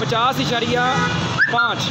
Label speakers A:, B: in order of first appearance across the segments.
A: 50.5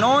A: 9